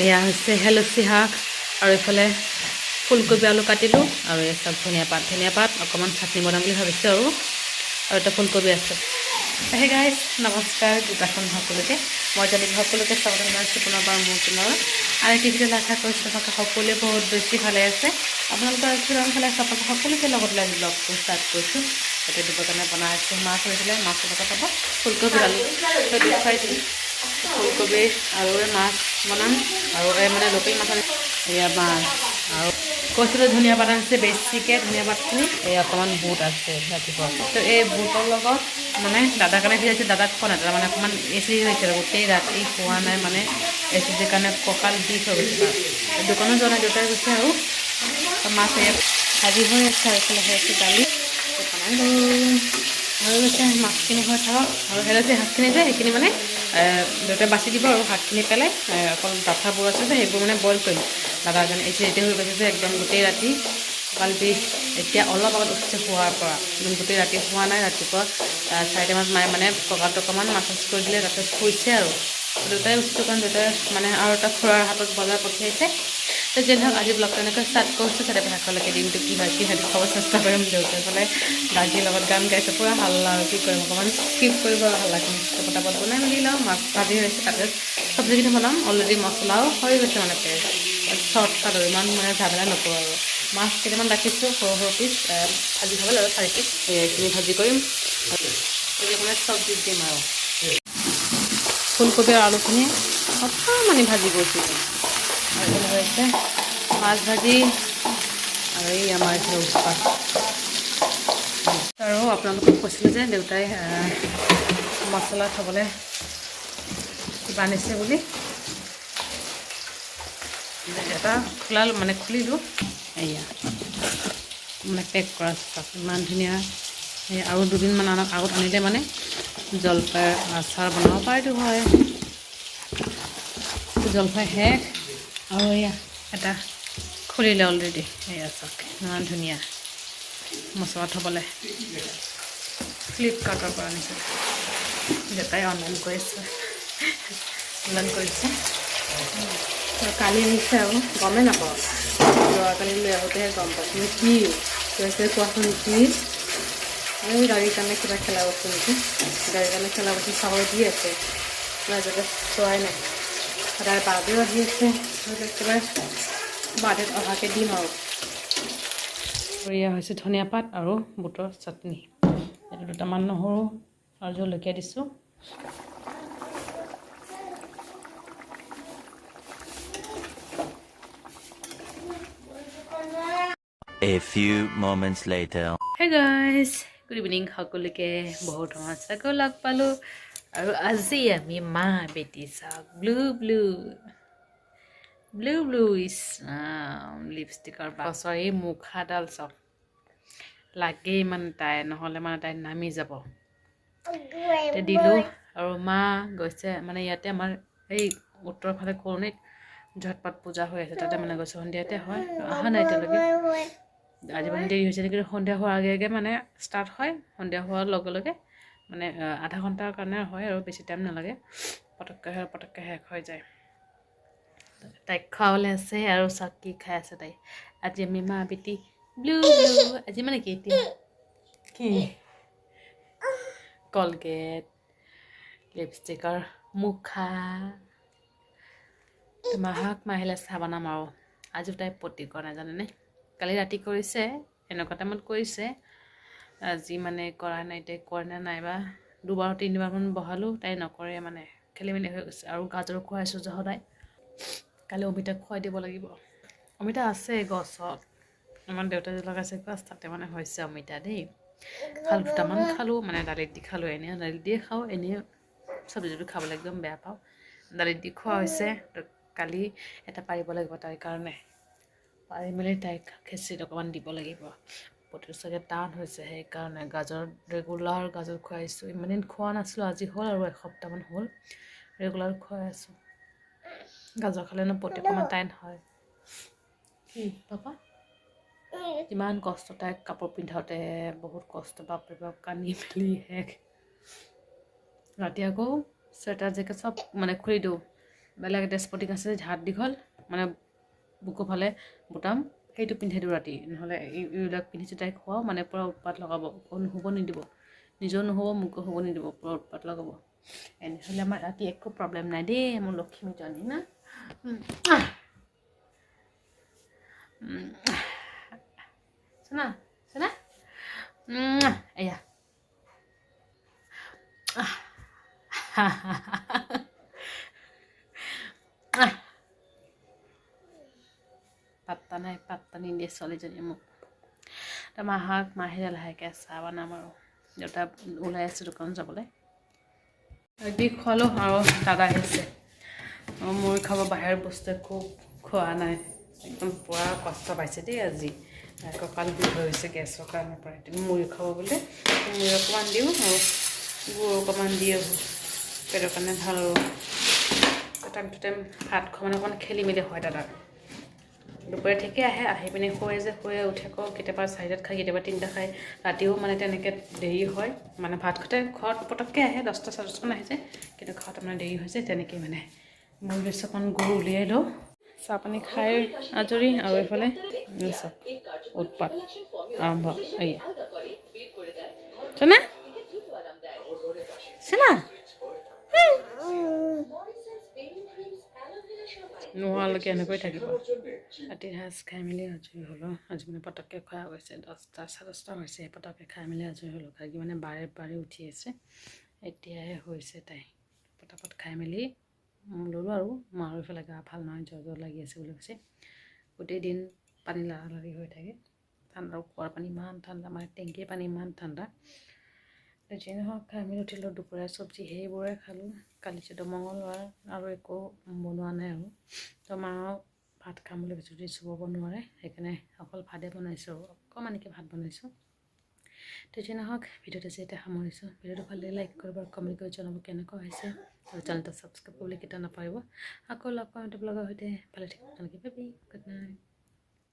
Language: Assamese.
এয়া হৈছে হেলচি শাক আৰু এইফালে ফুলকবি আলু কাটিলোঁ আৰু এই চব ধনিয়া পাত অকণমান চাটনি বনাম বুলি ভাবিছোঁ আৰু এটা ফুলকবি আছে। সেই গাইজ নমস্কাৰ যোগাসন সকলোকে মই জানি সকলোকে স্বাগতম জনাইছোঁ পুনৰবাৰ মোৰ পুনৰ আৰু এটি ভিডিঅ'লৈ আশা কৰিছোঁ আপোনালোকে সকলোৱে বহুত বেছি ভালে আছে। আপোনালোকৰ ভালে আছে, আপোনালোকে সকলোকে লগত লৈ ব্লগটো ষ্টাৰ্ট কৰিছোঁ। এতিয়া দিব কাৰণে বনাই আছোঁ মাছ হৈছিলে, মাছৰ লগত পাব ফুলকবি আলু খুৱাইছোঁ। ফুলকবি আলুৰে মাছ বনাম আৰু এই মানে লোকেল মাছ এয়া মাছ আৰু কৈছিলোঁ ধনিয়া পাত আনিছে বেছিকৈ, ধনিয়া পাতখিনি এই অকণমান বুট আছে ৰাতিপুৱা। তো এই বুটৰ লগত মানে দাদাৰ কাৰণে ভিজাইছোঁ, দাদাক খোৱা নাই, দাদা মানে অকণমান এচিড হৈছে গোটেই ৰাতি খোৱা নাই, মানে এচিডিৰ কাৰণে কঁকাল বিষ হৈ গৈছে। দোকানত যোৱা নাই, দেউতাই গৈছে আৰু মাছ ভাজি হৈ আছে আৰু এইফালে হৈ আছে দালি হৈ গৈছে। মাছখিনি হৈ থাকক আৰু হেলচি শাকখিনি যে সেইখিনি মানে দেউতাই বাচি দিব আৰু শাকখিনি পেলাই অকল ডাঠাবোৰ আছে যে সেইবোৰ মানে বইল কৰিম। দাদাৰ কাৰণে এচিডিটি হৈ গৈছে যে একদম গোটেই ৰাতি কঁকাল বিষ। এতিয়া অলপ আগত উঠিছে শোৱাৰ পৰা, গোটেই ৰাতি হোৱা নাই। ৰাতিপুৱা 4টামানত মায়ে মানে কঁকালটো অকণমান মাছাজ কৰি দিলে, তাৰপিছত শুইছে আৰু দেউতাই উঠিছোঁ কাৰণ দেউতাই মানে আৰু এটা খুৰাৰ হাতত বজাৰ পঠিয়াইছে। তো যে ধৰক আজি ব্লগটো এনেকৈ ষ্টাৰ্ট কৰিছোঁ, তাতে ভাষালৈকে দিনটো কি হয় খাব চেষ্টা কৰিম। দেউতাই ফালে দাগীৰ লগত গান গাইছে, পূৰা হাল্লা আৰু কি কৰিম অকণমান স্কিপ কৰিব আৰু হাল্লাখিনি পটাপট বনাই মেলি লওঁ। মাছ ভাজি হৈছে, তাতে চব্জিখিনি বনাম। অলৰেডি মছলাও হৈ গৈছে, মানে শ্বৰ্টকাট আৰু ইমান মানে ঝামেলা নকৰোঁ আৰু মাছ কেইটামান ৰাখিছোঁ সৰু সৰু পিচ ভাজি খাবলৈ আৰু 4 পিচ এইখিনি ভাজি কৰিম আৰু মানে চব্জিত দিম আৰু ফুলকবি আৰু আলুখিনি অকণমানি ভাজি কৰিছোঁ আৰু এইখিনি হৈছে মাছ ভাজি আৰু এই আমাৰ এইফালে উৎপাত। আৰু আপোনালোকক কৈছিলোঁ যে দেউতাই মছলা থ'বলৈ কিবা আনিছে বুলি, এটা খুলিলোঁ। এয়া মানে পেক কৰা ষ্টাফ ইমান ধুনীয়া। আৰু 2 দিনমান আগত আনিলে মানে জলফাইৰ আচাৰ বনাব পাৰিতো হয়। জলফাই শেষ আৰু এয়া এটা খুলিলে অলৰেডি। এয়া চাওক ইমান ধুনীয়া মছলা থ'বলৈ, ফ্লিপকাৰ্টৰ পৰা আনিছে। দেউতাই অনলাইন কৰিছে কালি আনিছে আৰু গমেই নাপাওঁ, যোৱাকালি লৈ আহোঁতেহে গম পাইছোঁ। কি কোৱাচোন কি এই গাড়ীৰ কাৰণে কিবা খেলা বস্তু নেকি? গাড়ীৰ কাৰণে খেলা বস্তু চাব দি আছে, যাতে চোৱাই নাই। সদায় বাৰ্থডেও আহি আছে, একেবাৰে বাৰ্থডেত অহাকৈ দিম আৰু এয়া হৈছে ধনিয়া পাত আৰু বুটৰ চাটনি। এইটো 2টামান নহৰু আৰু জলকীয়া দিছোঁ। A few moments later. Hey guys, good evening সকলোকে। বহুত সঁচাকৈ লগ পালোঁ আৰু আজি আমি মা বেটি চাওক ব্লু ইছ লিপষ্টিকৰ বাছৰ এই মুখাডাল চাওক, লাগেই মানে তাই, নহ'লে মানে তাই নামি যাব। দিলোঁ আৰু মা গৈছে মানে ইয়াতে আমাৰ এই উত্তৰ ফালে কৰণীত ঝটপট পূজা হৈ আছে, তাতে মানে গৈছে। সন্ধিয়াতে হয়, অহা নাই এতিয়ালৈকে। আজি মানে দেৰি হৈছে নেকি, সন্ধিয়া হোৱাৰ আগে আগে মানে ষ্টাৰ্ট হয়। সন্ধিয়া হোৱাৰ লগে লগে মানে আধা ঘণ্টাৰ কাৰণে হয় আৰু বেছি টাইম নালাগে, পটককৈ শেষ হৈ যায়। তাইক খোৱাবলৈ আছে আৰু চাওক কি খাই আছে তাই। আজি আমি মা বেটি ব্লু আজি মানে কি এতিয়া কি কলগেট, লিপষ্টিকৰ মুখা। মাহক আহিলে চাহ বনাম আৰু আজিও তাই পটি কৰা নাই জানেনে। কালি ৰাতি কৰিছে, এনেকুৱা টাইমত কৰিছে। আজি মানে কৰা নাই, তাই কৰে নে নাইবা 2-3বাৰমান বহালোঁ, তাই নকৰে, মানে খেলি মেলি হৈ গৈছে। আৰু গাজৰ খুৱাইছোঁ যে সদায়, কালি অমিতাক খুৱাই দিব লাগিব। অমিতা আছে গছত, আমাৰ দেউতাই লগাইছে গছ, তাতে মানে হৈছে অমিতা দেই। খালোঁ 2টামান খালোঁ, মানে দালিত দি খালোঁ। এনেই দালিত দিয়ে খাওঁ, এনেই চব্জিটো খাবলৈ একদম বেয়া পাওঁ। দালিত দি খোৱা হৈছে। কালি এটা পাৰিব লাগিব তাইৰ কাৰণে, পাৰি মেলি তাইক খিচিৰি অকণমান দিব লাগিব। পতিটো চাগে টান হৈছে, সেইকাৰণে ৰেগুলাৰ গাজৰ খুৱাইছোঁ। ইমান দিন খোৱা নাছিলোঁ, আজি হ'ল আৰু এসপ্তাহমান হ'ল ৰেগুলাৰ খুৱাই আছোঁ। গাজৰ খালেনো পতি অকণমান টাইট হয়। কি পাপা ইমান কষ্ট, তাইক কাপোৰ পিন্ধাওঁতে বহুত কষ্ট, বাপৰে বাপ কান্দি মেলি শেষ। ৰাতি আকৌ চুৱেটাৰ জেকেট চব মানে খুলি দিওঁ, বেলেগ এটা স্পৰ্টিং আছে হাত দীঘল মানে বুকুৰ ফালে বুটাম সেইটো পিন্ধাই দিওঁ ৰাতি নহ'লে এইবিলাক পিন্ধিছোঁ তাইক খোৱাও মানে পূৰা উৎপাত লগাব শুব নিদিব নিজেও নহ'ব মোকো শুব নিদিব পূৰা উৎপাত লগাব এনেহ'লে আমাৰ ৰাতি একো প্ৰব্লেম নাই দেই মোৰ লক্ষ্মীজনী না চোনা চোনা এয়া পাত্তা নিদিয়ে ছোৱালীজনীয়ে মোক মাহিৰে লাহেকৈ চাহ বনাম আৰু দেউতা ওলাই আছে দোকান যাবলৈ দি খোৱালোঁ আৰু দাদা আহিছে মুড়ি খাব বাহিৰৰ বস্তু একো খোৱা নাই একদম পুৰা কষ্ট পাইছে দেই আজি কঁকাল বিষ হৈ গৈছে গেছৰ কাৰণে পৰা মুড়ি খাব বোলে মুড়ি অকণমান দিওঁ আৰু গুড় অকণমান দি আহোঁ পেটৰ কাৰণে ভাল আৰু টাইম টু টাইম ভাত খোৱা মানে অকণমান খেলি মেলি হয় দাদাৰ দুপৰীয়া ঠিকে আহি পিনে শুৱে উঠে আকৌ কেতিয়াবা 4টাত খায় কেতিয়াবা 3টা খায় ৰাতিও মানে তেনেকৈ দেৰি হয় মানে ভাত খাওঁতে ঘৰত পটককৈ আহে 10টা 10:30 আহি যায় কিন্তু খাওঁতে মানে দেৰি হৈছে তেনেকৈ মানে মই বেছি অকণ গুড় উলিয়াই লওঁ চাহ পানী খাই আজৰি আৰু এইফালে উৎপাত আৰম্ভ এয়া চোনা চোনা নোহোৱালৈকে এনেকৈ থাকিব ৰাতিৰ সাজ খাই মেলি আজৰি হ'লোঁ আজি মানে পটককৈ খোৱা গৈছে 10টা 10:30 হৈছে পটককৈ খাই মেলি আজৰি হ'লোঁ খাই মানে বাৰে উঠি আছে এতিয়াহে হৈছে তাই পটাপট খাই মেলি ল'লোঁ আৰু মাৰো ইফালে গা ভাল নহয় জ্বৰ লাগি আছে বুলি কৈছে গোটেই দিন পানী লাৰি হৈ থাকে ঠাণ্ডা কুঁৱাৰ পানী ইমান ঠাণ্ডা মানে টেংকীৰ পানী ইমান ঠাণ্ডা যি নহওক খাই মেলি উঠিলোঁ দুপৰীয়া চব্জি সেইবোৰে খালোঁ কালি যিটো মঙলবাৰ আৰু একো বনোৱা নাই আৰু তো মাও ভাত খাম বুলি যদি চুব নোৱাৰে সেইকাৰণে অকল ভাতে বনাইছোঁ অকণমানকৈ ভাত বনাইছোঁ তো যি নহওক ভিডিঅ'টো যেতিয়া সামৰিছোঁ ভিডিঅ'টো ভাল লাগিলে লাইক কৰিব আৰু কমেণ্ট কৰি জনাব কেনেকুৱা হৈছে আৰু চেনেলটো ছাবস্ক্ৰাইব কৰিবলৈ কেতিয়া নাপাৰিব আকৌ লগ পাম লগৰ সৈতে ভালে থাকিব তেনেকৈ বাই বাই গুড নাইট